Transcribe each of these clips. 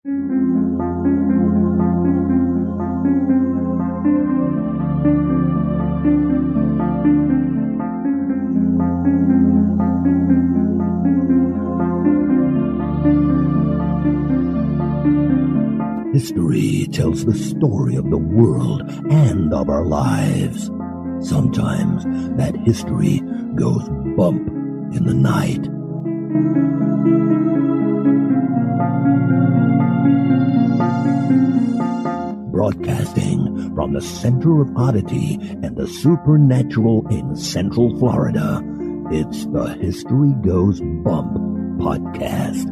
History tells the story of the world and of our lives. Sometimes that history goes bump in the night. Broadcasting from the center of Oddity and the supernatural in Central Florida, it's the History Goes Bump podcast.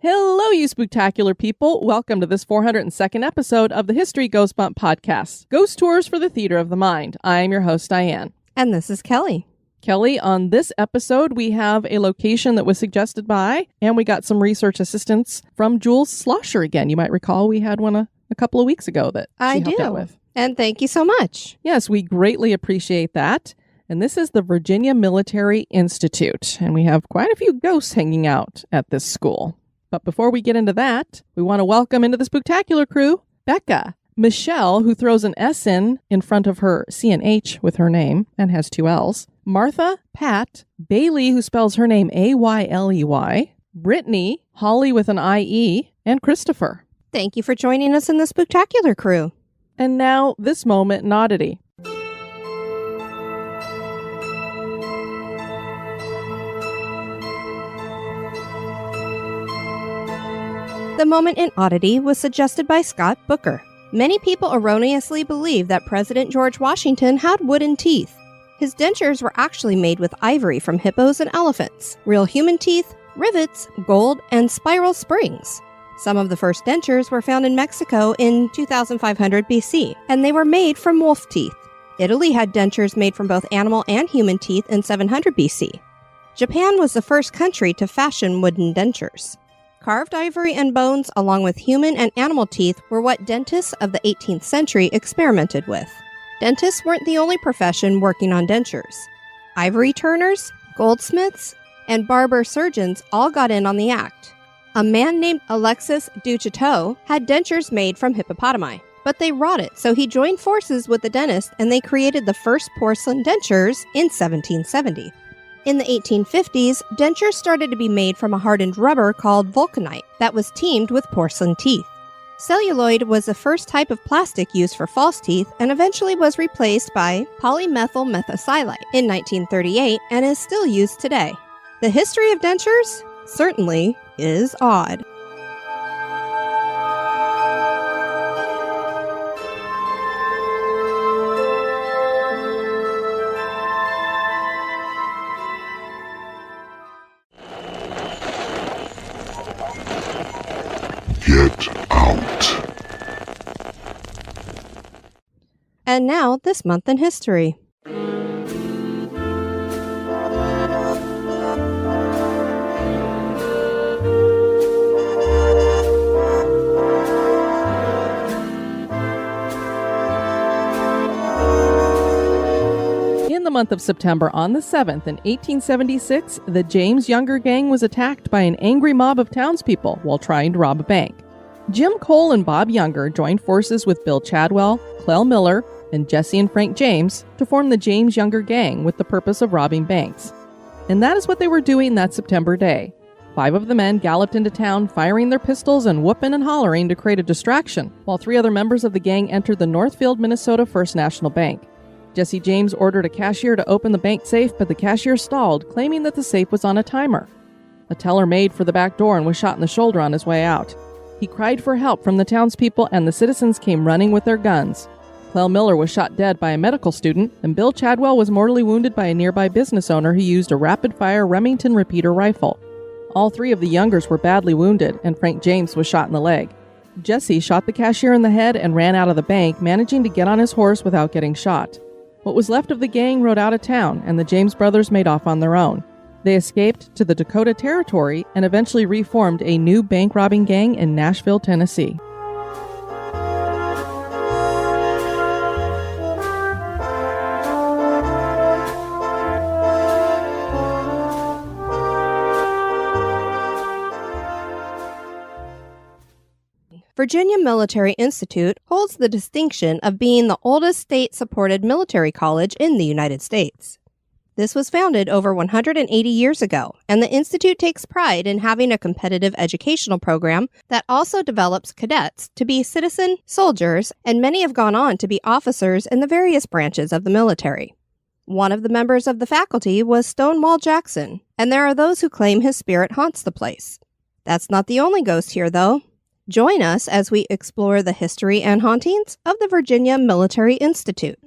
Hello, you spooktacular people. Welcome to this 402nd episode of the History Goes Bump podcast, Ghost Tours for the Theater of the Mind. I am your host, Diane. And this is Kelly. Kelly, on this episode, we have a location that was suggested by, and we got some research assistance from Jules Schlosser again. You might recall we had one a couple of weeks ago that she helped out with. And thank you so much. Yes, we greatly appreciate that. And this is the Virginia Military Institute, and we have quite a few ghosts hanging out at this school. But before we get into that, we want to welcome into the spooktacular crew, Becca, Michelle, who throws an S in front of her C&H with her name and has two L's, Martha, Pat, Bailey, who spells her name Ayley, Brittany, Holly with an IE, and Christopher. Thank you for joining us in the spooktacular crew. And now, this moment in Oddity. The moment in Oddity was suggested by Scott Booker. Many people erroneously believe that President George Washington had wooden teeth. His dentures were actually made with ivory from hippos and elephants, real human teeth, rivets, gold, and spiral springs. Some of the first dentures were found in Mexico in 2500 BC, and they were made from wolf teeth. Italy had dentures made from both animal and human teeth in 700 BC. Japan was the first country to fashion wooden dentures. Carved ivory and bones, along with human and animal teeth, were what dentists of the 18th century experimented with. Dentists weren't the only profession working on dentures. Ivory turners, goldsmiths, and barber surgeons all got in on the act. A man named Alexis Duchateau had dentures made from hippopotami, but they rotted, so he joined forces with the dentist and they created the first porcelain dentures in 1770. In the 1850s, dentures started to be made from a hardened rubber called vulcanite that was teamed with porcelain teeth. Celluloid was the first type of plastic used for false teeth and eventually was replaced by polymethyl methacrylate in 1938 and is still used today. The history of dentures certainly is odd. Get out. And now, this month in history. In the month of September, on the 7th, in 1876, the James Younger gang was attacked by an angry mob of townspeople while trying to rob a bank. Jim Cole and Bob Younger joined forces with Bill Chadwell, Clell Miller, and Jesse and Frank James to form the James Younger gang with the purpose of robbing banks. And that is what they were doing that September day. 5 of the men galloped into town, firing their pistols and whooping and hollering to create a distraction, while 3 other members of the gang entered the Northfield, Minnesota First National Bank. Jesse James ordered a cashier to open the bank safe, but the cashier stalled, claiming that the safe was on a timer. A teller made for the back door and was shot in the shoulder on his way out. He cried for help from the townspeople, and the citizens came running with their guns. Clell Miller was shot dead by a medical student, and Bill Chadwell was mortally wounded by a nearby business owner who used a rapid-fire Remington repeater rifle. All 3 of the Youngers were badly wounded, and Frank James was shot in the leg. Jesse shot the cashier in the head and ran out of the bank, managing to get on his horse without getting shot. What was left of the gang rode out of town, and the James brothers made off on their own. They escaped to the Dakota Territory and eventually reformed a new bank-robbing gang in Nashville, Tennessee. Virginia Military Institute holds the distinction of being the oldest state-supported military college in the United States. This was founded over 180 years ago, and the Institute takes pride in having a competitive educational program that also develops cadets to be citizen soldiers, and many have gone on to be officers in the various branches of the military. One of the members of the faculty was Stonewall Jackson, and there are those who claim his spirit haunts the place. That's not the only ghost here, though. Join us as we explore the history and hauntings of the Virginia Military Institute.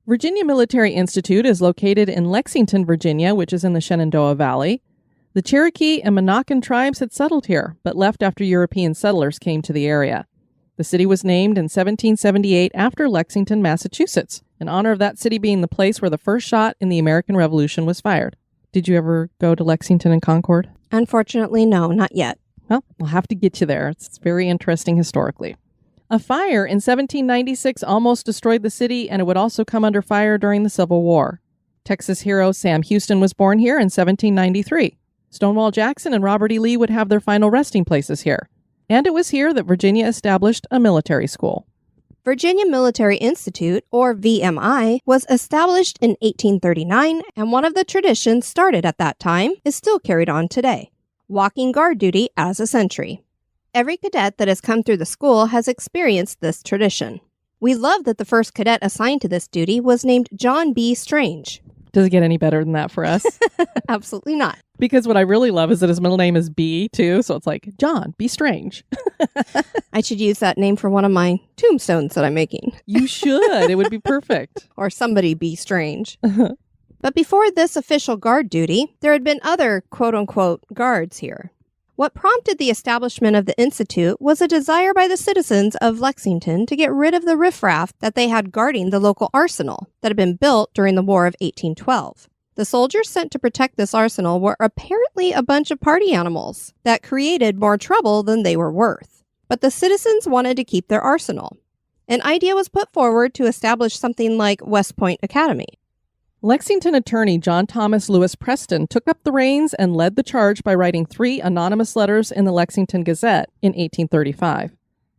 Virginia Military Institute is located in Lexington, Virginia, which is in the Shenandoah Valley. The Cherokee and Monacan tribes had settled here, but left after European settlers came to the area. The city was named in 1778 after Lexington, Massachusetts, in honor of that city being the place where the first shot in the American Revolution was fired. Did you ever go to Lexington and Concord? Unfortunately, no, not yet. Well, we'll have to get you there. It's very interesting historically. A fire in 1796 almost destroyed the city, and it would also come under fire during the Civil War. Texas hero Sam Houston was born here in 1793. Stonewall Jackson and Robert E. Lee would have their final resting places here. And it was here that Virginia established a military school. Virginia Military Institute, or VMI, was established in 1839, and one of the traditions started at that time is still carried on today: walking guard duty as a sentry. Every cadet that has come through the school has experienced this tradition. We love that the first cadet assigned to this duty was named John B. Strange. Does it get any better than that for us? Absolutely not. Because what I really love is that his middle name is B, too. So it's like, John, be strange. I should use that name for one of my tombstones that I'm making. You should. It would be perfect. Or somebody be strange. But before this official guard duty, there had been other quote-unquote guards here. What prompted the establishment of the Institute was a desire by the citizens of Lexington to get rid of the riffraff that they had guarding the local arsenal that had been built during the War of 1812. The soldiers sent to protect this arsenal were apparently a bunch of party animals that created more trouble than they were worth. But the citizens wanted to keep their arsenal. An idea was put forward to establish something like West Point Academy. Lexington attorney John Thomas Lewis Preston took up the reins and led the charge by writing 3 anonymous letters in the Lexington Gazette in 1835.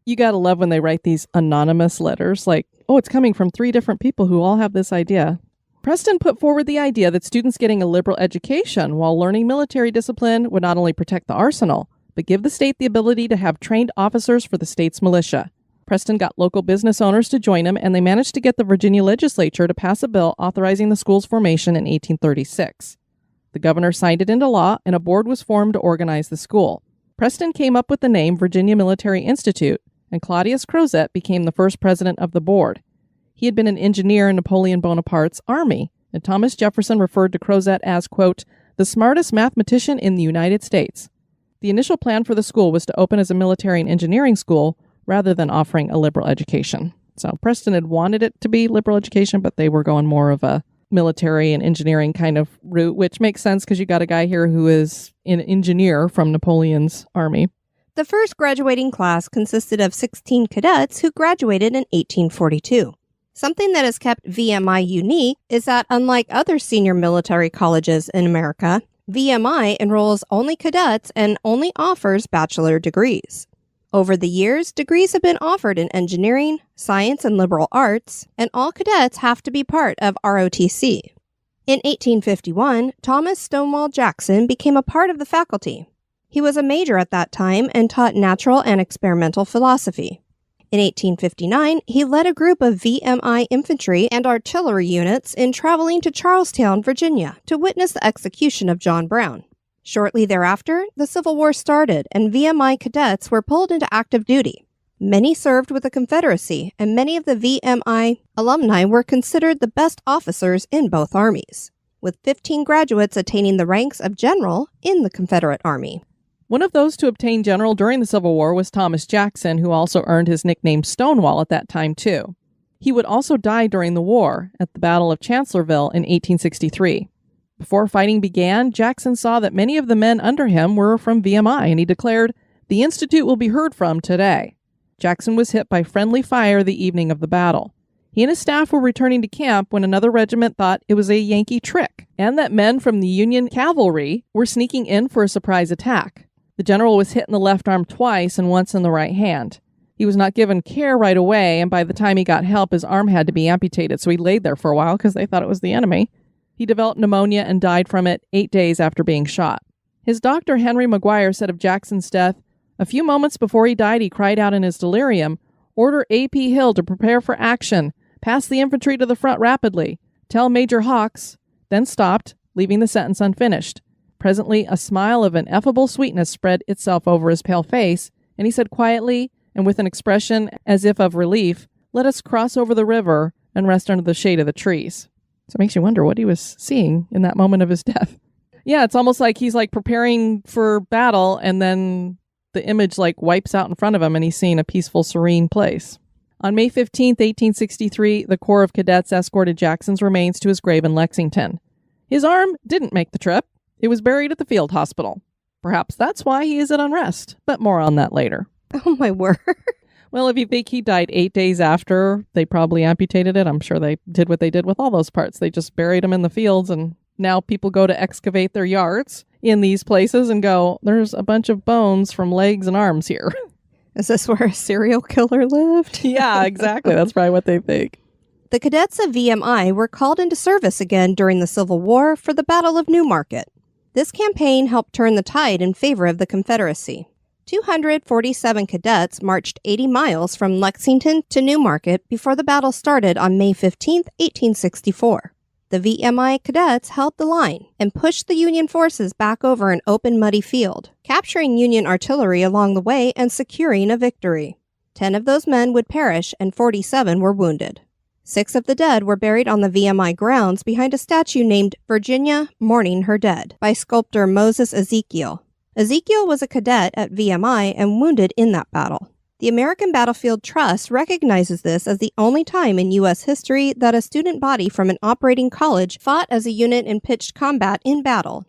You gotta love when they write these anonymous letters, like, oh, it's coming from 3 different people who all have this idea. Preston put forward the idea that students getting a liberal education while learning military discipline would not only protect the arsenal, but give the state the ability to have trained officers for the state's militia. Preston got local business owners to join him, and they managed to get the Virginia legislature to pass a bill authorizing the school's formation in 1836. The governor signed it into law, and a board was formed to organize the school. Preston came up with the name Virginia Military Institute, and Claudius Crozet became the first president of the board. He had been an engineer in Napoleon Bonaparte's army, and Thomas Jefferson referred to Crozet as, quote, the smartest mathematician in the United States. The initial plan for the school was to open as a military and engineering school, rather than offering a liberal education. So Preston had wanted it to be liberal education, but they were going more of a military and engineering kind of route, which makes sense because you got a guy here who is an engineer from Napoleon's army. The first graduating class consisted of 16 cadets who graduated in 1842. Something that has kept VMI unique is that, unlike other senior military colleges in America, VMI enrolls only cadets and only offers bachelor degrees. Over the years, degrees have been offered in engineering, science, and liberal arts, and all cadets have to be part of ROTC. In 1851, Thomas Stonewall Jackson became a part of the faculty. He was a major at that time and taught natural and experimental philosophy. In 1859, he led a group of VMI infantry and artillery units in traveling to Charlestown, Virginia, to witness the execution of John Brown. Shortly thereafter, the Civil War started, and VMI cadets were pulled into active duty. Many served with the Confederacy, and many of the VMI alumni were considered the best officers in both armies, with 15 graduates attaining the ranks of general in the Confederate Army. One of those to obtain general during the Civil War was Thomas Jackson, who also earned his nickname Stonewall at that time, too. He would also die during the war at the Battle of Chancellorsville in 1863. Before fighting began, Jackson saw that many of the men under him were from VMI, and he declared, "The Institute will be heard from today." Jackson was hit by friendly fire the evening of the battle. He and his staff were returning to camp when another regiment thought it was a Yankee trick, and that men from the Union cavalry were sneaking in for a surprise attack. The general was hit in the left arm twice and once in the right hand. He was not given care right away, and by the time he got help, his arm had to be amputated, so he laid there for a while because they thought it was the enemy. He developed pneumonia and died from it 8 days after being shot. His doctor, Henry McGuire, said of Jackson's death, "A few moments before he died, he cried out in his delirium, 'Order A.P. Hill to prepare for action. Pass the infantry to the front rapidly. Tell Major Hawks,' then stopped, leaving the sentence unfinished. Presently, a smile of ineffable sweetness spread itself over his pale face, and he said quietly, and with an expression as if of relief, 'Let us cross over the river and rest under the shade of the trees.'" So it makes you wonder what he was seeing in that moment of his death. Yeah, it's almost like he's like preparing for battle, and then the image like wipes out in front of him and he's seeing a peaceful, serene place. On May 15th, 1863, the Corps of Cadets escorted Jackson's remains to his grave in Lexington. His arm didn't make the trip. It was buried at the field hospital. Perhaps that's why he is at unrest, but more on that later. Oh, my word. Well, if you think he died 8 days after they probably amputated it, I'm sure they did what they did with all those parts. They just buried him in the fields, and now people go to excavate their yards in these places and go, "There's a bunch of bones from legs and arms here." Is this where a serial killer lived? Yeah, exactly. That's probably what they think. The cadets of VMI were called into service again during the Civil War for the Battle of Newmarket. This campaign helped turn the tide in favor of the Confederacy. 247 cadets marched 80 miles from Lexington to Newmarket before the battle started on May 15, 1864. The VMI cadets held the line and pushed the Union forces back over an open, muddy field, capturing Union artillery along the way and securing a victory. 10 of those men would perish and 47 were wounded. 6 of the dead were buried on the VMI grounds behind a statue named Virginia Mourning Her Dead by sculptor Moses Ezekiel. Ezekiel was a cadet at VMI and wounded in that battle. The American Battlefield Trust recognizes this as the only time in U.S. history that a student body from an operating college fought as a unit in pitched combat in battle.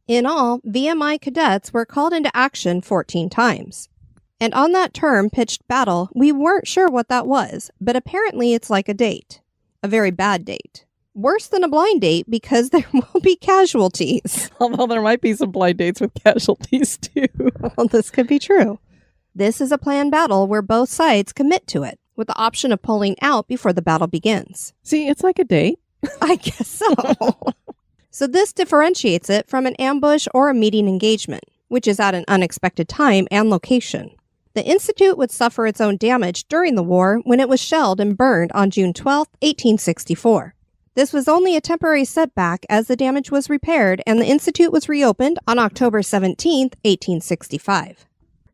In all, VMI cadets were called into action 14 times. And on that term, pitched battle, we weren't sure what that was, but apparently it's like a date. A very bad date. Worse than a blind date because there will be casualties. Although there might be some blind dates with casualties too. Well, this could be true. This is a planned battle where both sides commit to it, with the option of pulling out before the battle begins. See, it's like a date. I guess so. So this differentiates it from an ambush or a meeting engagement, which is at an unexpected time and location. The Institute would suffer its own damage during the war when it was shelled and burned on June 12, 1864. This was only a temporary setback as the damage was repaired and the Institute was reopened on October 17, 1865.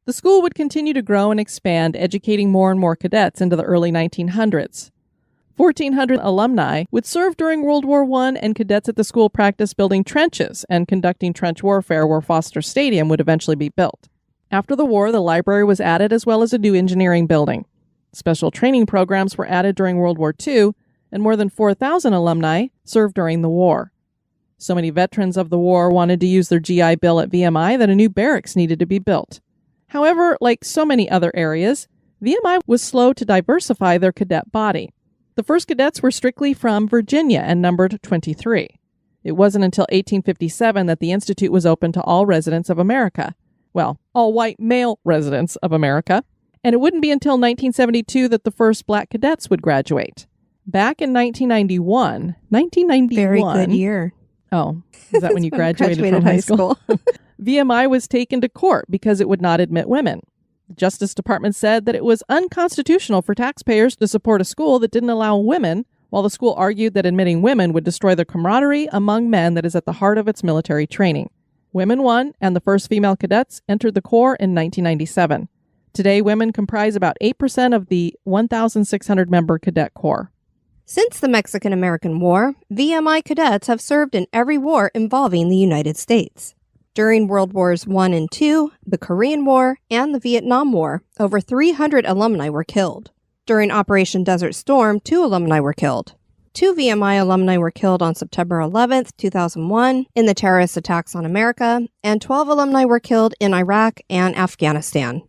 The school would continue to grow and expand, educating more and more cadets into the early 1900s. 1,400 alumni would serve during World War I, and cadets at the school practiced building trenches and conducting trench warfare where Foster Stadium would eventually be built. After the war, the library was added as well as a new engineering building. Special training programs were added during World War II, and more than 4,000 alumni served during the war. So many veterans of the war wanted to use their GI Bill at VMI that a new barracks needed to be built. However, like so many other areas, VMI was slow to diversify their cadet body. The first cadets were strictly from Virginia and numbered 23. It wasn't until 1857 that the Institute was open to all residents of America. Well, all white male residents of America. And it wouldn't be until 1972 that the first black cadets would graduate. Back in 1991. Very good year. Oh, is that when you graduated from high school? VMI was taken to court because it would not admit women. The Justice Department said that it was unconstitutional for taxpayers to support a school that didn't allow women, while the school argued that admitting women would destroy the camaraderie among men that is at the heart of its military training. Women won, and the first female cadets entered the Corps in 1997. Today, women comprise about 8% of the 1,600-member Cadet Corps. Since the Mexican-American War, VMI cadets have served in every war involving the United States. During World Wars I and II, the Korean War, and the Vietnam War, over 300 alumni were killed. During Operation Desert Storm, 2 alumni were killed. 2 VMI alumni were killed on September 11th, 2001 in the terrorist attacks on America, and 12 alumni were killed in Iraq and Afghanistan.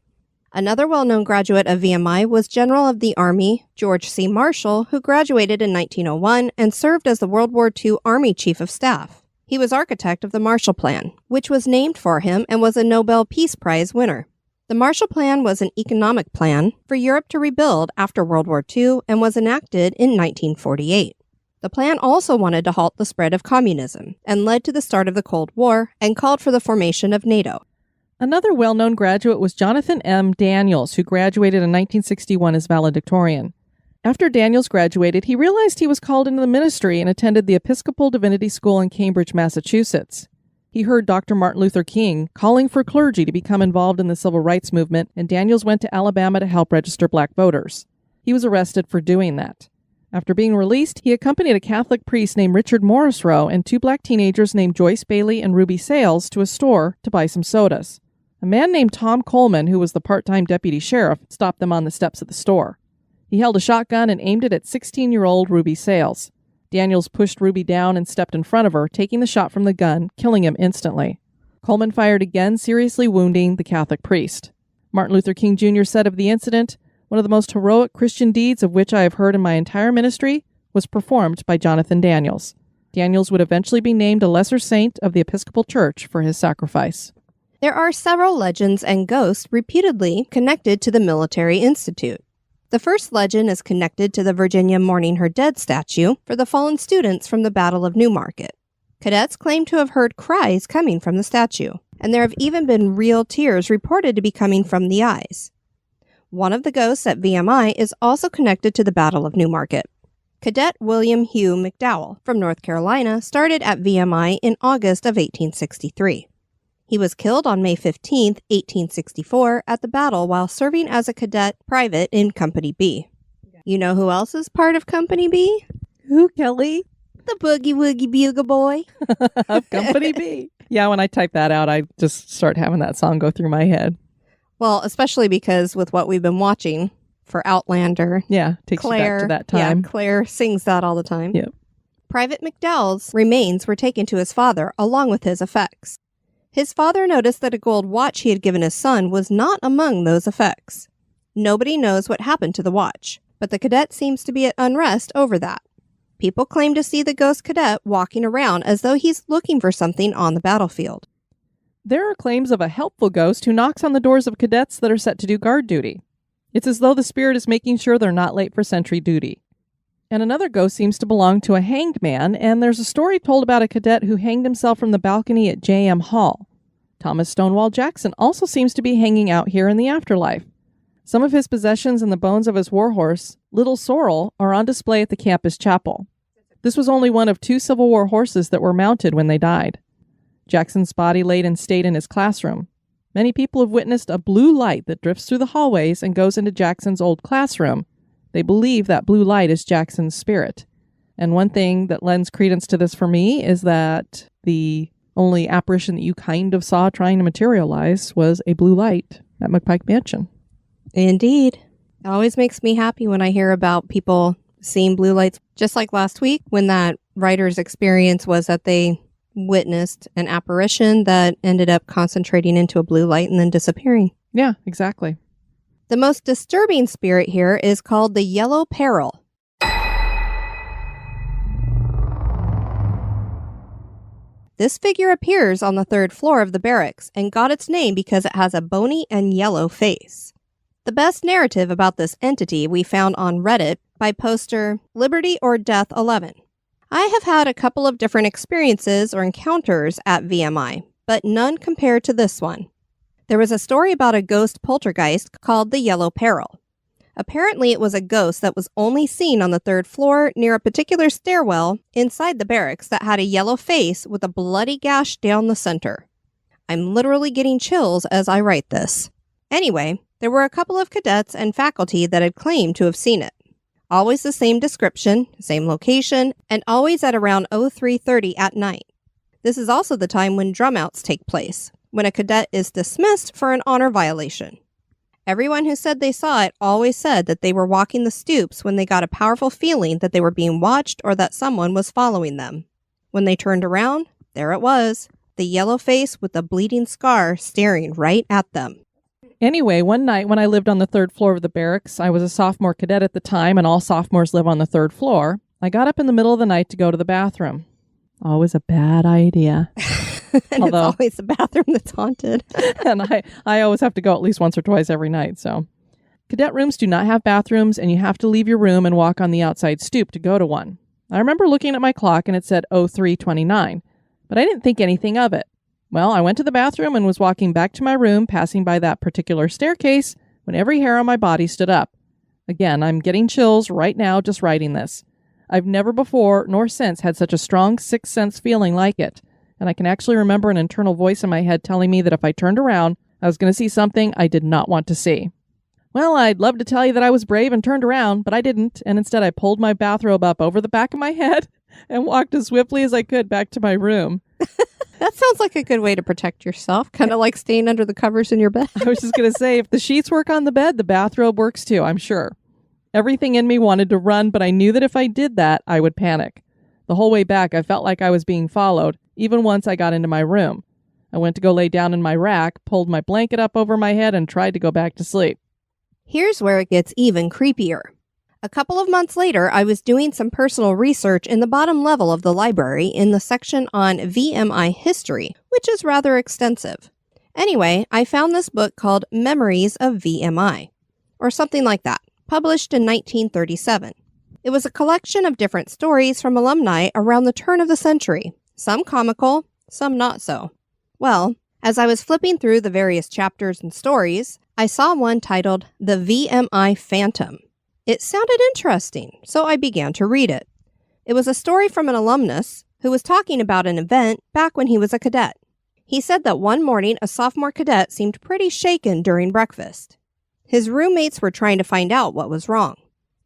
Another well-known graduate of VMI was General of the Army George C. Marshall, who graduated in 1901 and served as the World War II Army Chief of Staff. He was architect of the Marshall Plan, which was named for him and was a Nobel Peace Prize winner. The Marshall Plan was an economic plan for Europe to rebuild after World War II and was enacted in 1948. The plan also wanted to halt the spread of communism and led to the start of the Cold War and called for the formation of NATO. Another well-known graduate was Jonathan M. Daniels, who graduated in 1961 as valedictorian. After Daniels graduated, he realized he was called into the ministry and attended the Episcopal Divinity School in Cambridge, Massachusetts. He heard Dr. Martin Luther King calling for clergy to become involved in the civil rights movement, and Daniels went to Alabama to help register black voters. He was arrested for doing that. After being released, he accompanied a Catholic priest named Richard Morrisroe and 2 black teenagers named Joyce Bailey and Ruby Sales to a store to buy some sodas. A man named Tom Coleman, who was the part-time deputy sheriff, stopped them on the steps of the store. He held a shotgun and aimed it at 16-year-old Ruby Sales. Daniels pushed Ruby down and stepped in front of her, taking the shot from the gun, killing him instantly. Coleman fired again, seriously wounding the Catholic priest. Martin Luther King Jr. said of the incident, "One of the most heroic Christian deeds of which I have heard in my entire ministry was performed by Jonathan Daniels." Daniels would eventually be named a lesser saint of the Episcopal Church for his sacrifice. There are several legends and ghosts reputedly connected to the Military Institute. The first legend is connected to the Virginia Mourning Her Dead statue for the fallen students from the Battle of Newmarket. Cadets claim to have heard cries coming from the statue, and there have even been real tears reported to be coming from the eyes. One of the ghosts at VMI is also connected to the Battle of Newmarket. Cadet William Hugh Mcdowell from North Carolina started at VMI in August of 1863. He was killed on May 15, 1864, at the battle while serving as a cadet private in Company B. You know who else is part of Company B? Who, Kelly? The Boogie Woogie Bugle Boy. Of Company B. Yeah, when I type that out, I just start having that song go through my head. Well, especially because with what we've been watching for Outlander. Yeah, takes you back to that time. Yeah, Claire sings that all the time. Yep. Private Mcdowell's remains were taken to his father along with his effects. His father noticed that a gold watch he had given his son was not among those effects. Nobody knows what happened to the watch, but the cadet seems to be at unrest over that. People claim to see the ghost cadet walking around as though he's looking for something on the battlefield. There are claims of a helpful ghost who knocks on the doors of cadets that are set to do guard duty. It's as though the spirit is making sure they're not late for sentry duty. And another ghost seems to belong to a hanged man, and there's a story told about a cadet who hanged himself from the balcony at J.M. Hall. Thomas Stonewall Jackson also seems to be hanging out here in the afterlife. Some of his possessions and the bones of his warhorse, Little Sorrel, are on display at the campus chapel. This was only one of 2 Civil War horses that were mounted when they died. Jackson's body laid in state in his classroom. Many people have witnessed a blue light that drifts through the hallways and goes into Jackson's old classroom. They believe that blue light is Jackson's spirit. And one thing that lends credence to this for me is that the only apparition that you kind of saw trying to materialize was a blue light at McPike Mansion. Indeed. It always makes me happy when I hear about people seeing blue lights. Just like last week when that writer's experience was that they witnessed an apparition that ended up concentrating into a blue light and then disappearing. Yeah, exactly. The most disturbing spirit here is called the Yellow Peril. This figure appears on the 3rd floor of the barracks and got its name because it has a bony and yellow face. The best narrative about this entity we found on Reddit by poster Liberty or Death 11. I have had a couple of different experiences or encounters at VMI, but none compared to this one. There was a story about a ghost poltergeist called the Yellow Peril. Apparently, it was a ghost that was only seen on the 3rd floor near a particular stairwell inside the barracks that had a yellow face with a bloody gash down the center. I'm literally getting chills as I write this. Anyway, there were a couple of cadets and faculty that had claimed to have seen it. Always the same description, same location, and always at around 03:30 at night. This is also the time when drumouts take place, when a cadet is dismissed for an honor violation. Everyone who said they saw it always said that they were walking the stoops when they got a powerful feeling that they were being watched or that someone was following them. When they turned around, there it was, the yellow face with the bleeding scar staring right at them. Anyway, one night when I lived on the 3rd floor of the barracks, I was a sophomore cadet at the time, and all sophomores live on the 3rd floor. I got up in the middle of the night to go to the bathroom. Always a bad idea. And it's always the bathroom that's haunted. And I always have to go at least once or twice every night, so. Cadet rooms do not have bathrooms, and you have to leave your room and walk on the outside stoop to go to one. I remember looking at my clock, and it said 03:29, but I didn't think anything of it. Well, I went to the bathroom and was walking back to my room, passing by that particular staircase, when every hair on my body stood up. Again, I'm getting chills right now just writing this. I've never before nor since had such a strong sixth sense feeling like it, and I can actually remember an internal voice in my head telling me that if I turned around, I was going to see something I did not want to see. Well, I'd love to tell you that I was brave and turned around, but I didn't, and instead I pulled my bathrobe up over the back of my head and walked as swiftly as I could back to my room. That sounds like a good way to protect yourself, kind of like staying under the covers in your bed. I was just going to say, if the sheets work on the bed, the bathrobe works too, I'm sure. Everything in me wanted to run, but I knew that if I did that, I would panic. The whole way back, I felt like I was being followed, even once I got into my room. I went to go lay down in my rack, pulled my blanket up over my head, and tried to go back to sleep. Here's where it gets even creepier. A couple of months later, I was doing some personal research in the bottom level of the library in the section on Vmi history, which is rather extensive. Anyway, I found this book called Memories of Vmi, or something like that, published in 1937. It was a collection of different stories from alumni around the turn of the century, some comical, some not so. Well, as I was flipping through the various chapters and stories, I saw one titled The Vmi Phantom. It sounded interesting, so I began to read it. It was a story from an alumnus who was talking about an event back when he was a cadet. He said that one morning a sophomore cadet seemed pretty shaken during breakfast. His roommates were trying to find out what was wrong.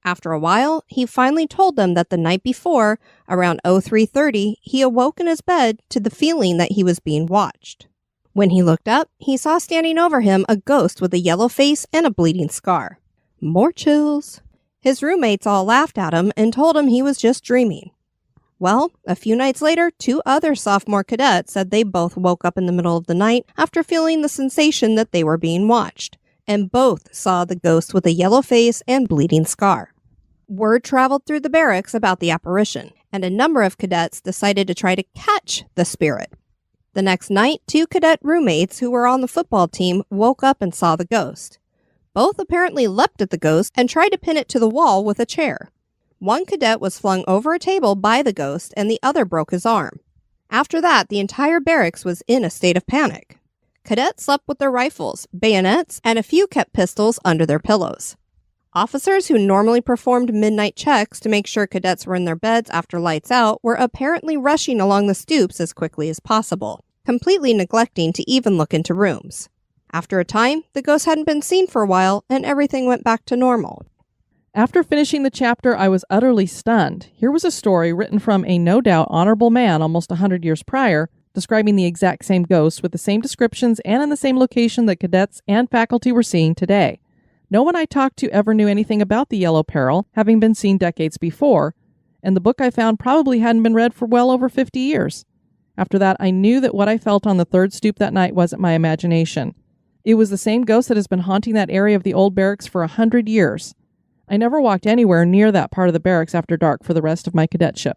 After a while, he finally told them that the night before, around 03:30, he awoke in his bed to the feeling that he was being watched. When he looked up, he saw standing over him a ghost with a yellow face and a bleeding scar. More chills. His roommates all laughed at him and told him he was just dreaming. Well, a few nights later, 2 other sophomore cadets said they both woke up in the middle of the night after feeling the sensation that they were being watched, and both saw the ghost with a yellow face and bleeding scar. Word traveled through the barracks about the apparition, and a number of cadets decided to try to catch the spirit. The next night, 2 cadet roommates who were on the football team woke up and saw the ghost. Both apparently leapt at the ghost and tried to pin it to the wall with a chair. One cadet was flung over a table by the ghost and the other broke his arm. After that, the entire barracks was in a state of panic. Cadets slept with their rifles, bayonets, and a few kept pistols under their pillows. Officers who normally performed midnight checks to make sure cadets were in their beds after lights out were apparently rushing along the stoops as quickly as possible, completely neglecting to even look into rooms. After a time, the ghost hadn't been seen for a while, and everything went back to normal. After finishing the chapter, I was utterly stunned. Here was a story written from a no doubt honorable man almost 100 years prior, describing the exact same ghost with the same descriptions and in the same location that cadets and faculty were seeing today. No one I talked to ever knew anything about the Yellow Peril, having been seen decades before, and the book I found probably hadn't been read for well over 50 years. After that, I knew that what I felt on the 3rd stoop that night wasn't my imagination. It was the same ghost that has been haunting that area of the old barracks for 100 years. I never walked anywhere near that part of the barracks after dark for the rest of my cadetship.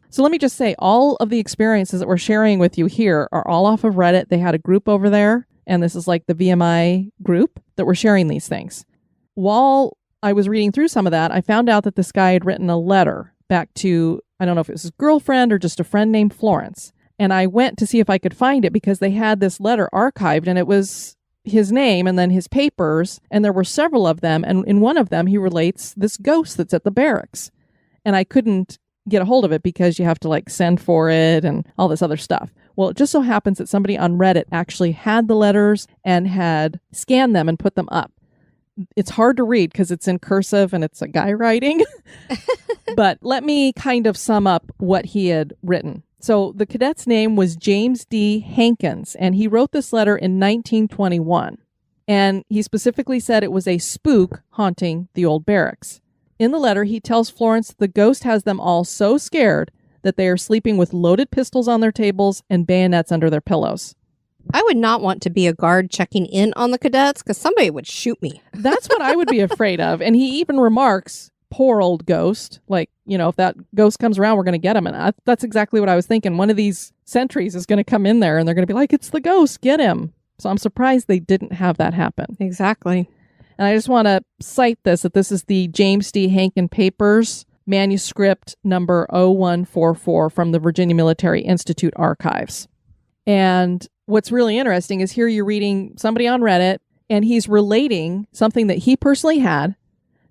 So let me just say, all of the experiences that we're sharing with you here are all off of Reddit. They had a group over there, and this is like the VMI group that we're sharing these things. While I was reading through some of that, I found out that this guy had written a letter back to, I don't know if it was his girlfriend or just a friend named Florence. And I went to see if I could find it because they had this letter archived, and it was his name and then his papers, and there were several of them, and in one of them he relates this ghost that's at the barracks. And I couldn't get a hold of it because you have to like send for it and all this other stuff. Well, it just so happens that somebody on Reddit actually had the letters and had scanned them and put them up. It's hard to read because it's in cursive and it's a guy writing, but let me kind of sum up what he had written. So the cadet's name was James D. Hankins, and he wrote this letter in 1921. And he specifically said it was a spook haunting the old barracks. In the letter, he tells Florence the ghost has them all so scared that they are sleeping with loaded pistols on their tables and bayonets under their pillows. I would not want to be a guard checking in on the cadets because somebody would shoot me. That's what I would be afraid of. And he even remarks, poor old ghost, like, if that ghost comes around, we're going to get him. And that's exactly what I was thinking. One of these sentries is going to come in there and they're going to be like, it's the ghost, get him. So I'm surprised they didn't have that happen. Exactly. And I just want to cite that this is the James D. Hankin Papers, manuscript number 0144 from the Virginia Military Institute Archives. And what's really interesting is here you're reading somebody on Reddit, and he's relating something that he personally had.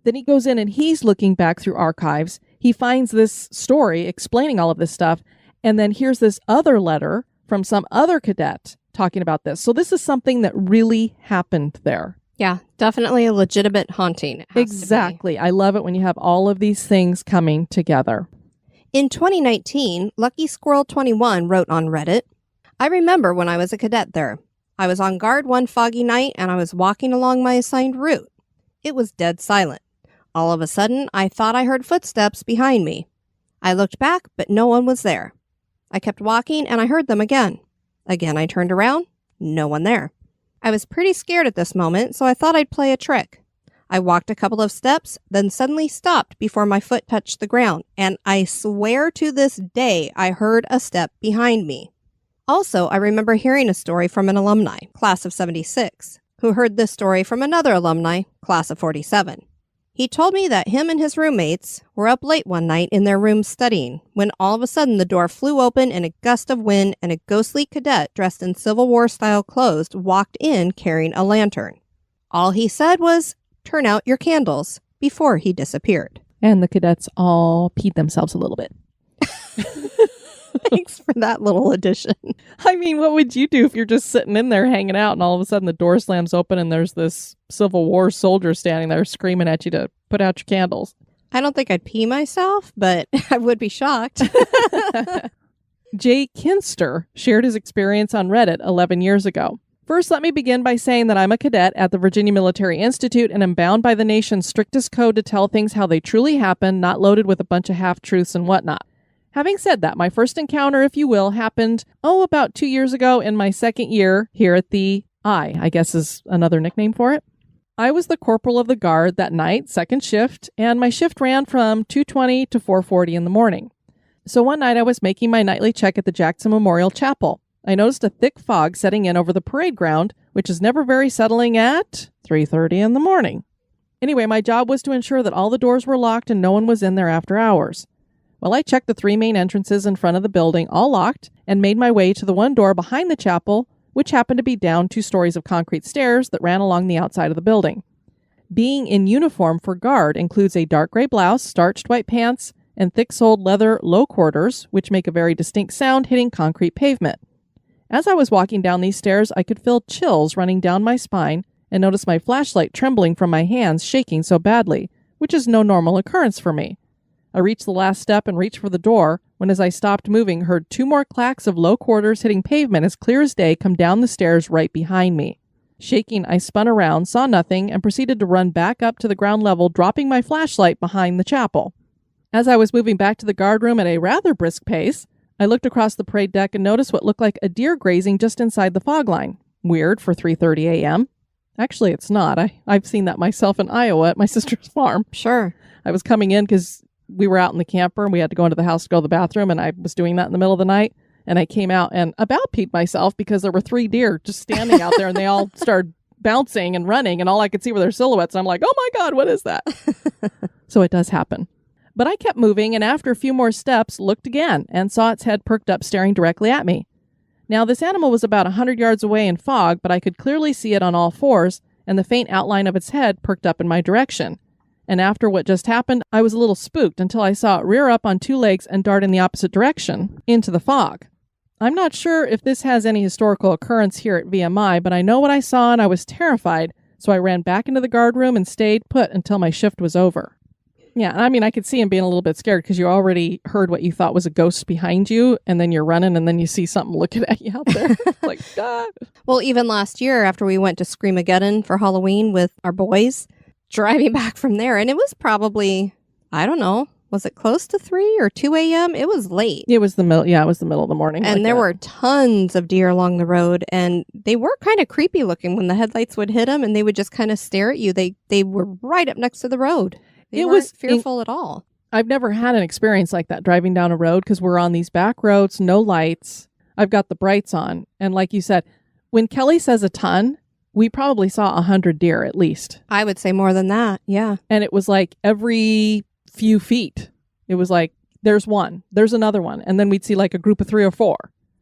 Then he goes in and he's looking back through archives. He finds this story explaining all of this stuff. And then here's this other letter from some other cadet talking about this. So this is something that really happened there. Yeah, definitely a legitimate haunting. Exactly. I love it when you have all of these things coming together. In 2019, Lucky Squirrel 21 wrote on Reddit, I remember when I was a cadet there. I was on guard one foggy night and I was walking along my assigned route. It was dead silent. All of a sudden, I thought I heard footsteps behind me. I looked back, but no one was there. I kept walking and I heard them again. Again, I turned around. No one there. I was pretty scared at this moment, so I thought I'd play a trick. I walked a couple of steps, then suddenly stopped before my foot touched the ground, and I swear to this day I heard a step behind me. Also, I remember hearing a story from an alumni, class of 76, who heard this story from another alumni, class of 47. He told me that him and his roommates were up late one night in their room studying, when all of a sudden the door flew open in a gust of wind and a ghostly cadet dressed in Civil War-style clothes walked in carrying a lantern. All he said was, "Turn out your candles," before he disappeared. And the cadets all peed themselves a little bit. Thanks for that little addition. I mean, what would you do if you're just sitting in there hanging out and all of a sudden the door slams open and there's this Civil War soldier standing there screaming at you to put out your candles? I don't think I'd pee myself, but I would be shocked. Jay Kinster shared his experience on Reddit 11 years ago. First, let me begin by saying that I'm a cadet at the Virginia Military Institute and am bound by the nation's strictest code to tell things how they truly happen, not loaded with a bunch of half-truths and whatnot. Having said that, my first encounter, if you will, happened, about 2 years ago in my second year here at the I guess is another nickname for it. I was the corporal of the guard that night, second shift, and my shift ran from 2:20 to 4:40 in the morning. So one night I was making my nightly check at the Jackson Memorial Chapel. I noticed a thick fog setting in over the parade ground, which is never very settling at 3:30 in the morning. Anyway, my job was to ensure that all the doors were locked and no one was in there after hours. Well, I checked the three main entrances in front of the building, all locked, and made my way to the one door behind the chapel, which happened to be down 2 stories of concrete stairs that ran along the outside of the building. Being in uniform for guard includes a dark gray blouse, starched white pants, and thick-soled leather low quarters, which make a very distinct sound hitting concrete pavement. As I was walking down these stairs, I could feel chills running down my spine and notice my flashlight trembling from my hands, shaking so badly, which is no normal occurrence for me. I reached the last step and reached for the door when, as I stopped moving, heard 2 more clacks of low quarters hitting pavement as clear as day come down the stairs right behind me. Shaking, I spun around, saw nothing, and proceeded to run back up to the ground level, dropping my flashlight behind the chapel. As I was moving back to the guard room at a rather brisk pace, I looked across the parade deck and noticed what looked like a deer grazing just inside the fog line. Weird for 3:30 a.m. Actually, it's not. I've seen that myself in Iowa at my sister's farm. Sure. I was coming in because we were out in the camper and we had to go into the house to go to the bathroom, and I was doing that in the middle of the night. And I came out and about peed myself because there were 3 deer just standing out there and they all started bouncing and running and all I could see were their silhouettes. I'm like, oh my God, what is that? So it does happen. But I kept moving and after a few more steps looked again and saw its head perked up staring directly at me. Now this animal was about 100 yards away in fog, but I could clearly see it on all fours and the faint outline of its head perked up in my direction. And after what just happened, I was a little spooked until I saw it rear up on 2 legs and dart in the opposite direction, into the fog. I'm not sure if this has any historical occurrence here at VMI, but I know what I saw and I was terrified, so I ran back into the guard room and stayed put until my shift was over. Yeah, I mean, I could see him being a little bit scared because you already heard what you thought was a ghost behind you, and then you're running, and then you see something looking at you out there. Like, God. Well, even last year after we went to Screamageddon for Halloween with our boys, driving back from there, and it was probably, I don't know, was it close to 3 or 2 a.m.? It was late. It was the middle. Yeah, it was the middle of the morning. And like there that. were tons of deer along the road, and they were kind of creepy looking when the headlights would hit them, and they would just kind of stare at you. They were right up next to the road. They weren't fearful at all. I've never had an experience like that driving down a road because we're on these back roads, no lights. I've got the brights on. And like you said, when Kelly says a ton, we probably saw 100 deer at least. I would say more than that. Yeah. And it was like every few feet. It was like, there's one, there's another one. And then we'd see like a group of 3 or 4.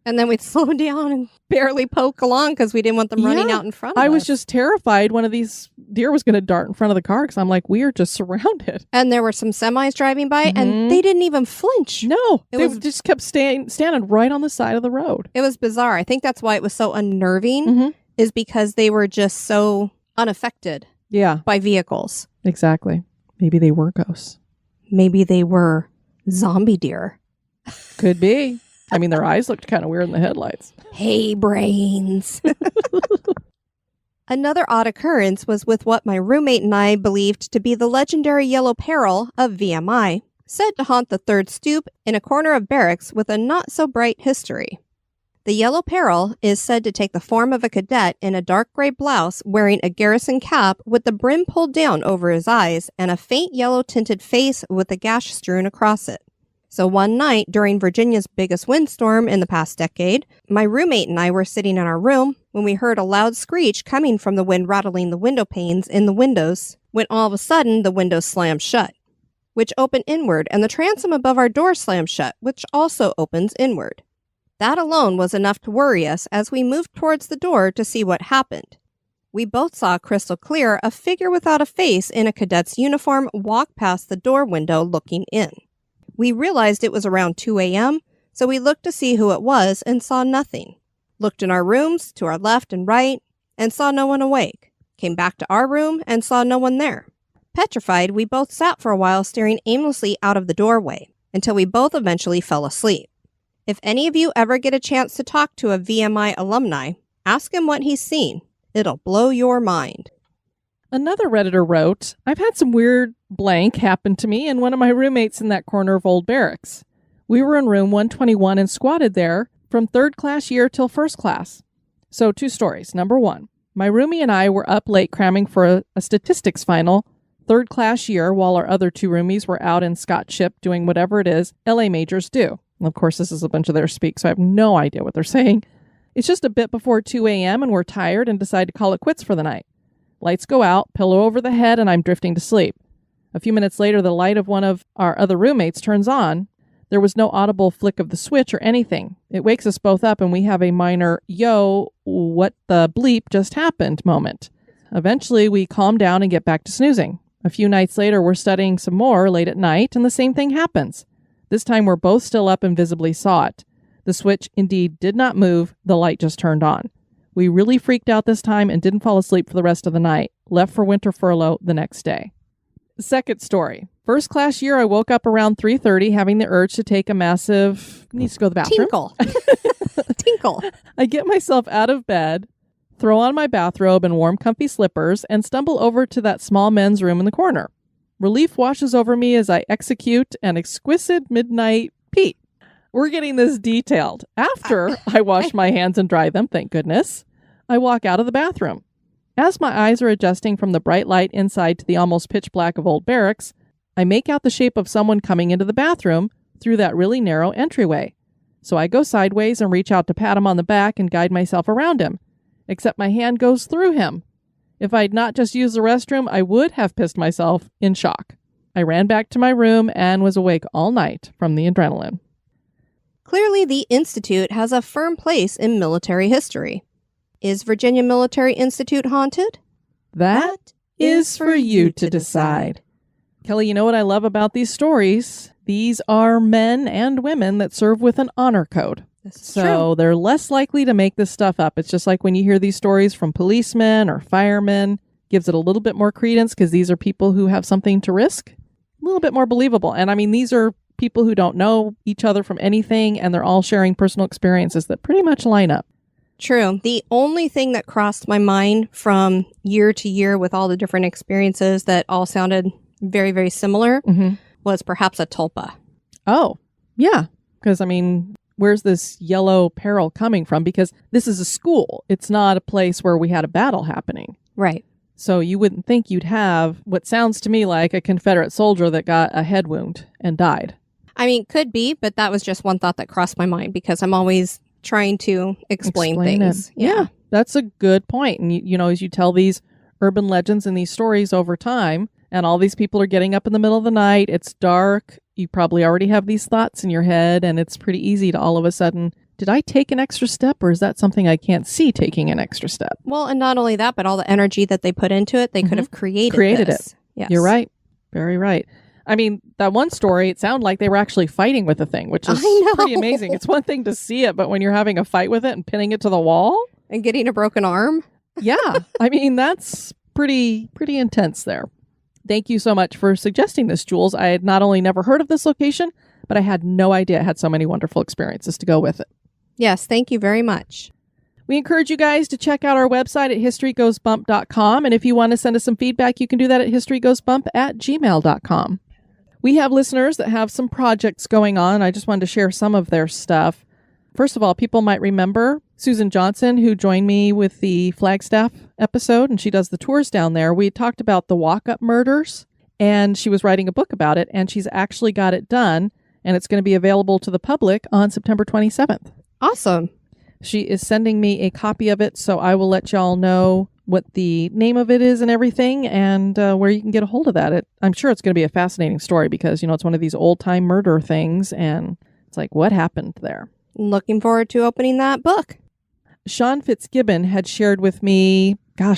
And then we'd slow down and barely poke along because we didn't want them running out in front of us. I was just terrified one of these deer was going to dart in front of the car because I'm like, we are just surrounded. And there were some semis driving by and they didn't even flinch. No, they just kept standing right on the side of the road. It was bizarre. I think that's why it was so unnerving is because they were just so unaffected by vehicles. Exactly. Maybe they were ghosts. Maybe they were zombie deer. Could be. I mean, their eyes looked kind of weird in the headlights. Hey, brains. Another odd occurrence was with what my roommate and I believed to be the legendary Yellow Peril of VMI, said to haunt the third stoop in a corner of barracks with a not-so-bright history. The Yellow Peril is said to take the form of a cadet in a dark gray blouse wearing a garrison cap with the brim pulled down over his eyes and a faint yellow-tinted face with a gash strewn across it. So one night during Virginia's biggest windstorm in the past decade, my roommate and I were sitting in our room when we heard a loud screech coming from the wind rattling the window panes in the windows, when all of a sudden the windows slammed shut, which opened inward, and the transom above our door slammed shut, which also opens inward. That alone was enough to worry us as we moved towards the door to see what happened. We both saw crystal clear a figure without a face in a cadet's uniform walk past the door window looking in. We realized it was around 2 a.m., so we looked to see who it was and saw nothing. Looked in our rooms, to our left and right, and saw no one awake. Came back to our room and saw no one there. Petrified, we both sat for a while staring aimlessly out of the doorway, until we both eventually fell asleep. If any of you ever get a chance to talk to a VMI alumni, ask him what he's seen. It'll blow your mind. Another Redditor wrote, I've had some weird blank happen to me and one of my roommates in that corner of old barracks. We were in room 121 and squatted there from 3rd class year till 1st class. So 2 stories. Number 1, my roomie and I were up late cramming for a statistics final 3rd class year while our other 2 roomies were out in Scott Ship doing whatever it is LA majors do. Of course, this is a bunch of their speak, so I have no idea what they're saying. It's just a bit before 2 a.m. and we're tired and decide to call it quits for the night. Lights go out, pillow over the head, and I'm drifting to sleep. A few minutes later, the light of one of our other roommates turns on. There was no audible flick of the switch or anything. It wakes us both up and we have a minor, yo, what the bleep just happened moment. Eventually, we calm down and get back to snoozing. A few nights later, we're studying some more late at night, and the same thing happens. This time, we're both still up and visibly saw it. The switch indeed did not move. The light just turned on. We really freaked out this time and didn't fall asleep for the rest of the night. Left for winter furlough the next day. Second story. 1st class year, I woke up around 3:30 having the urge to take a massive... Needs to go to the bathroom. Tinkle. I get myself out of bed, throw on my bathrobe and warm comfy slippers, and stumble over to that small men's room in the corner. Relief washes over me as I execute an exquisite midnight pee. We're getting this detailed. After I wash my hands and dry them, thank goodness, I walk out of the bathroom. As my eyes are adjusting from the bright light inside to the almost pitch black of old barracks, I make out the shape of someone coming into the bathroom through that really narrow entryway. So I go sideways and reach out to pat him on the back and guide myself around him, except my hand goes through him. If I'd not just used the restroom, I would have pissed myself in shock. I ran back to my room and was awake all night from the adrenaline. Clearly, the Institute has a firm place in military history. Is Virginia Military Institute haunted? That is for you to decide. Kelly, you know what I love about these stories? These are men and women that serve with an honor code. So they're less likely to make this stuff up. It's just like when you hear these stories from policemen or firemen, gives it a little bit more credence because these are people who have something to risk. little bit more believable. And I mean, these are people who don't know each other from anything, and they're all sharing personal experiences that pretty much line up. True. The only thing that crossed my mind from year to year with all the different experiences that all sounded very, very similar was perhaps a tulpa. Oh, yeah. Because, I mean, where's this Yellow Peril coming from? Because this is a school. It's not a place where we had a battle happening. Right. So you wouldn't think you'd have what sounds to me like a Confederate soldier that got a head wound and died. I mean, could be, but that was just one thought that crossed my mind because I'm always trying to explain things. Yeah, that's a good point. And, you know, as you tell these urban legends and these stories over time, and all these people are getting up in the middle of the night, it's dark, you probably already have these thoughts in your head, and it's pretty easy to all of a sudden, did I take an extra step, or is that something I can't see taking an extra step? Well, and not only that, but all the energy that they put into it, they could have created it. Yes. You're right. Very right. I mean, that one story, it sounded like they were actually fighting with the thing, which is pretty amazing. It's one thing to see it, but when you're having a fight with it and pinning it to the wall. And getting a broken arm. Yeah. I mean, that's pretty intense there. Thank you so much for suggesting this, Jules. I had not only never heard of this location, but I had no idea it had so many wonderful experiences to go with it. Yes, thank you very much. We encourage you guys to check out our website at historygoesbump.com. And if you want to send us some feedback, you can do that at historygoesbump@gmail.com. We have listeners that have some projects going on. I just wanted to share some of their stuff. First of all, people might remember Susan Johnson, who joined me with the Flagstaff episode, and she does the tours down there. We talked about the walk-up murders, and she was writing a book about it, and she's actually got it done, and it's going to be available to the public on September 27th. Awesome. She is sending me a copy of it, so I will let y'all know what the name of it is and everything, and where you can get a hold of that. I'm sure it's going to be a fascinating story because, you know, it's one of these old-time murder things, and it's like, what happened there? Looking forward to opening that book. Sean Fitzgibbon had shared with me, I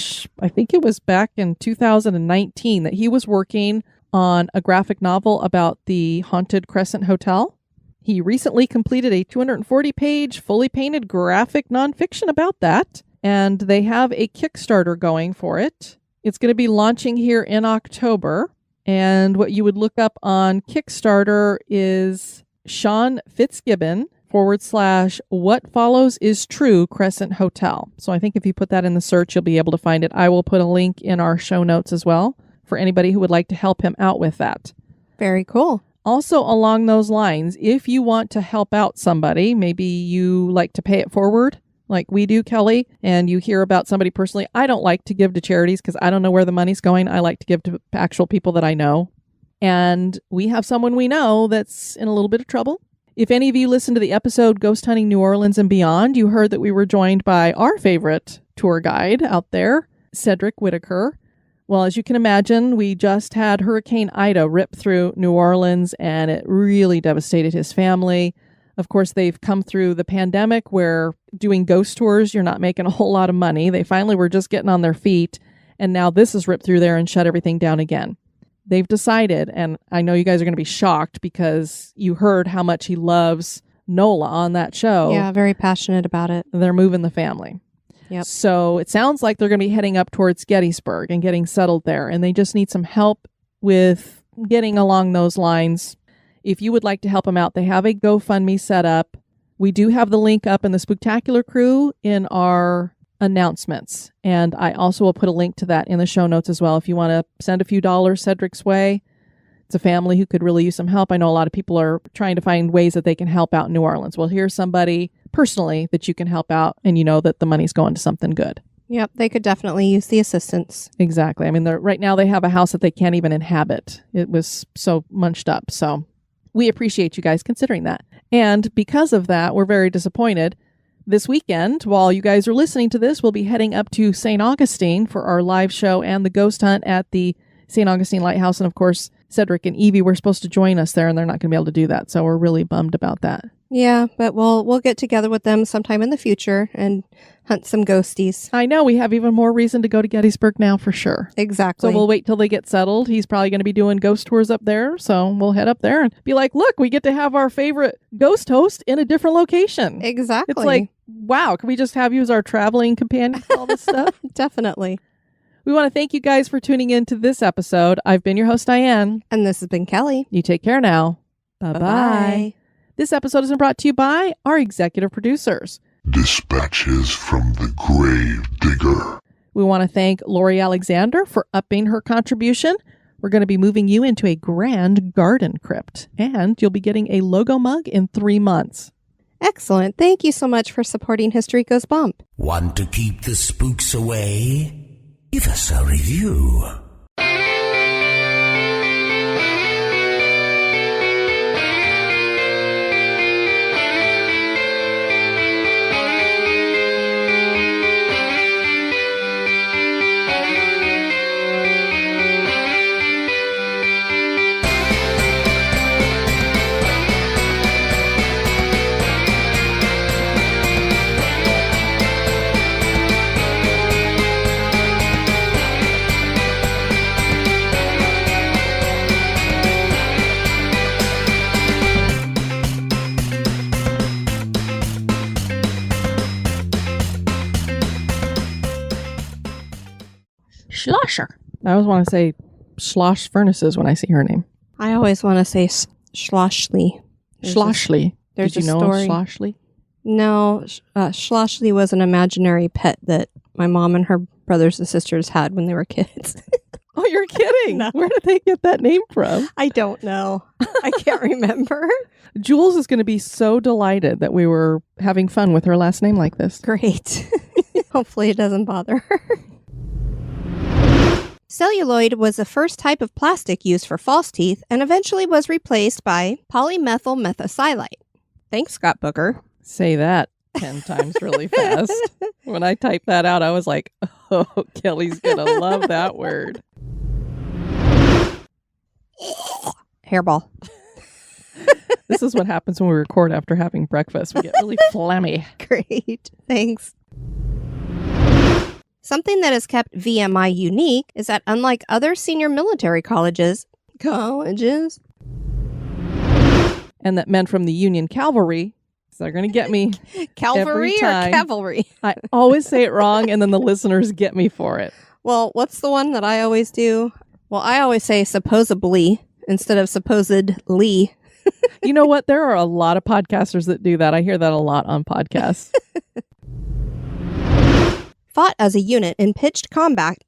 think it was back in 2019, that he was working on a graphic novel about the haunted Crescent Hotel. He recently completed a 240-page, fully painted graphic nonfiction about that, and they have a Kickstarter going for it. It's going to be launching here in October, and what you would look up on Kickstarter is Sean Fitzgibbon /What Follows is True Crescent Hotel. So I think if you put that in the search, you'll be able to find it. I will put a link in our show notes as well for anybody who would like to help him out with that. Very cool. Also, along those lines, if you want to help out somebody, maybe you like to pay it forward, like we do, Kelly, and you hear about somebody personally. I don't like to give to charities because I don't know where the money's going. I like to give to actual people that I know. And we have someone we know that's in a little bit of trouble. If any of you listened to the episode Ghost Hunting New Orleans and Beyond, you heard that we were joined by our favorite tour guide out there, Cedric Whitaker. Well, as you can imagine, we just had Hurricane Ida rip through New Orleans, and it really devastated his family. Of course, they've come through the pandemic where doing ghost tours, you're not making a whole lot of money. They finally were just getting on their feet, and now this has ripped through there and shut everything down again. They've decided, and I know you guys are going to be shocked because you heard how much he loves Nola on that show. Yeah, very passionate about it. They're moving the family. Yep. So it sounds like they're going to be heading up towards Gettysburg and getting settled there, and they just need some help with getting along those lines. If you would like to help them out, they have a GoFundMe set up. We do have the link up in the Spooktacular Crew in our announcements, and I also will put a link to that in the show notes as well. If you want to send a few dollars Cedric's way, it's a family who could really use some help. I know a lot of people are trying to find ways that they can help out in New Orleans. Well, here's somebody personally that you can help out, and you know that the money's going to something good. Yep, they could definitely use the assistance. Exactly. I mean, right now they have a house that they can't even inhabit. It was so munched up. So we appreciate you guys considering that. And because of that, we're very disappointed. This weekend, while you guys are listening to this, we'll be heading up to St. Augustine for our live show and the ghost hunt at the St. Augustine Lighthouse. And of course, Cedric and Evie were supposed to join us there, and they're not going to be able to do that. So we're really bummed about that. Yeah, but we'll get together with them sometime in the future and hunt some ghosties. I know. We have even more reason to go to Gettysburg now for sure. Exactly. So we'll wait till they get settled. He's probably going to be doing ghost tours up there. So we'll head up there and be like, look, we get to have our favorite ghost host in a different location. Exactly. It's like, wow, can we just have you as our traveling companion for all this stuff? Definitely. We want to thank you guys for tuning in to this episode. I've been your host, Diane. And this has been Kelly. You take care now. Bye-bye. Bye-bye. This episode has been brought to you by our executive producers. Dispatches from the Grave Digger. We want to thank Lori Alexander for upping her contribution. We're going to be moving you into a grand garden crypt, and you'll be getting a logo mug in 3 months. Excellent. Thank you so much for supporting History Goes Bump. Want to keep the spooks away? Give us a review. Schlosser. I always want to say Schloss Furnaces when I see her name. I always want to say Schlossley. Schlossley. There's Did you a know story. Schlossley? No, Schlossley was an imaginary pet that my mom and her brothers and sisters had when they were kids. Oh, you're kidding. No. Where did they get that name from? I don't know. I can't remember. Jules is going to be so delighted that we were having fun with her last name like this. Great. Hopefully it doesn't bother her. Celluloid was the first type of plastic used for false teeth and eventually was replaced by polymethyl methacrylate. Thanks, Scott Booker. Say that 10 times really fast. When I typed that out, I was like, oh, Kelly's going to love that word. Hairball. This is what happens when we record after having breakfast. We get really phlegmy. Great. Thanks. Something that has kept VMI unique is that unlike other senior military colleges, And that men from the Union Cavalry, so they're going to get me. Cavalry Every or time. cavalry? I always say it wrong, and then the listeners get me for it. Well, what's the one that I always do? Well, I always say supposedly instead of supposedly. You know what? There are a lot of podcasters that do that. I hear that a lot on podcasts. Fought as a unit in pitched combat.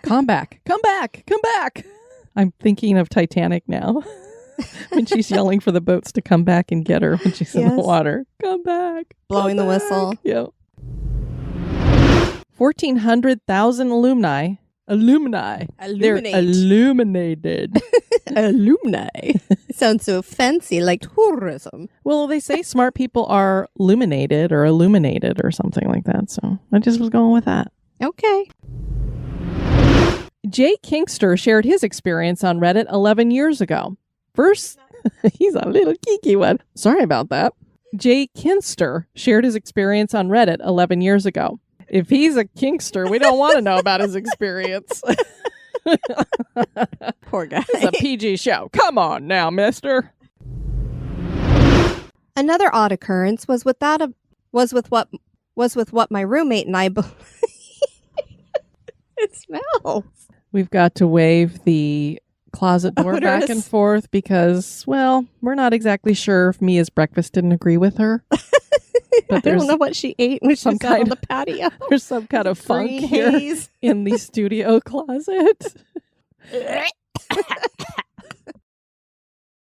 Come back. Come back. Come back. I'm thinking of Titanic now. When she's yelling for the boats to come back and get her when she's in the Yes. water. Come back. Blowing Come the back. whistle. Yep. 1,400,000 alumni. They're Illuminate. illuminated. Alumni. Sounds so fancy, like tourism. Well, they say smart people are illuminated or something like that. So I just was going with that. Okay. Jay Kingster shared his experience on Reddit 11 years ago. First, he's a little geeky one. Sorry about that. Jay Kinster shared his experience on Reddit 11 years ago. If he's a Kingster, we don't want to know about his experience. Poor guy. It's a PG show. Come on now, mister. Another odd occurrence was with what my roommate and I It smells. We've got to wave the closet door back and Odorous. forth because, well, we're not exactly sure if Mia's breakfast didn't agree with her. But I don't know what she ate when she some was out on kind the patio. There's some kind of funk Green here haze. in the studio closet.